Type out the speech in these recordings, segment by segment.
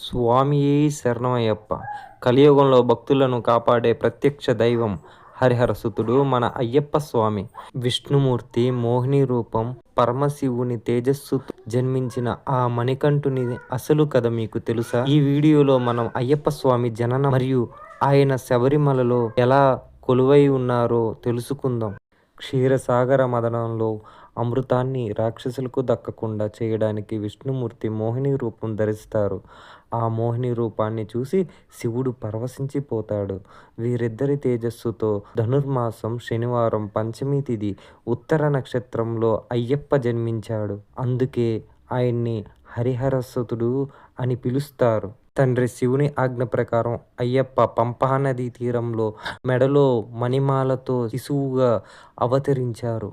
స్వామియే శరణమయ్యప్ప. కలియుగంలో భక్తులను కాపాడే ప్రత్యక్ష దైవం హరిహరసుతుడు మన అయ్యప్ప స్వామి. విష్ణుమూర్తి మోహిని రూపం, పరమశివుని తేజస్సుతో జన్మించిన ఆ మణికంఠుని అసలు కథ మీకు తెలుసా? ఈ వీడియోలో మనం అయ్యప్ప స్వామి జననం మరియు ఆయన శబరిమలలో ఎలా కొలువై ఉన్నారో తెలుసుకుందాం. క్షీరసాగర మదనంలో అమృతాన్ని రాక్షసులకు దక్కకుండా చేయడానికి విష్ణుమూర్తి మోహిని రూపం ధరిస్తారు. ఆ మోహిని రూపాన్ని చూసి శివుడు పరవశించిపోతాడు. వీరిద్దరి తేజస్సుతో ధనుర్మాసం శనివారం పంచమి తిథి ఉత్తర నక్షత్రంలో అయ్యప్ప జన్మించాడు. అందుకే ఆయన్ని హరిహరసుతుడు అని పిలుస్తారు. తండ్రి శివుని ఆజ్ఞ ప్రకారం అయ్యప్ప పంపానది తీరంలో మెడలో మణిమాలతో శిశువుగా అవతరించారు.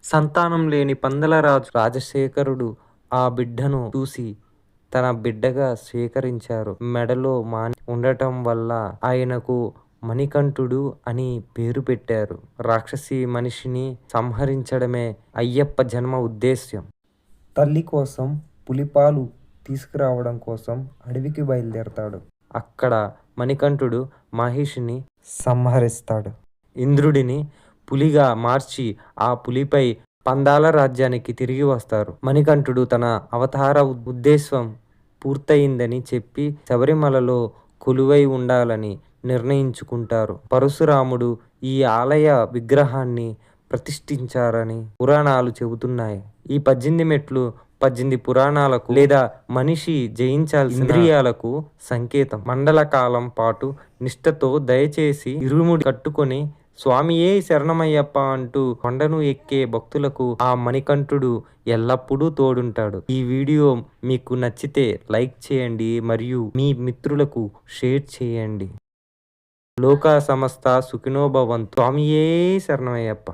సంతానం లేని పందలరాజు రాజశేఖరుడు ఆ బిడ్డను చూసి తన బిడ్డగా స్వీకరించారు. మెడలో మాణి ఉండటం వల్ల ఆయనకు మణికంఠుడు అని పేరు పెట్టారు. రాక్షసి మనిషిని సంహరించడమే అయ్యప్ప జన్మ ఉద్దేశ్యం. తల్లి కోసం పులిపాలు తీసుకురావడం కోసం అడవికి బయలుదేరతాడు. అక్కడ మణికంఠుడు మహిషిని సంహరిస్తాడు. ఇంద్రుడిని పులిగా మార్చి ఆ పులిపై పందాల రాజ్యానికి తిరిగి వస్తారు. మణికంఠుడు తన అవతార ఉద్దేశం పూర్తయిందని చెప్పి శబరిమలలో కొలువై ఉండాలని నిర్ణయించుకుంటారు. పరశురాముడు ఈ ఆలయ విగ్రహాన్ని ప్రతిష్ఠించారని పురాణాలు చెబుతున్నాయి. ఈ 18 మెట్లు 18 పురాణాలకు లేదా మనిషి జయించాల్సిన ఇంద్రియాలకు సంకేతం. మండల కాలం పాటు నిష్ఠతో దయచేసి ఇరుముడి కట్టుకొని స్వామియే శరణమయ్యప్ప అంటూ కొండను ఎక్కే భక్తులకు ఆ మణికంఠుడు ఎల్లప్పుడూ తోడుంటాడు. ఈ వీడియో మీకు నచ్చితే లైక్ చేయండి మరియు మీ మిత్రులకు షేర్ చేయండి. లోకా సమస్త సుఖినో భవంతు. స్వామియే శరణమయ్యప్ప.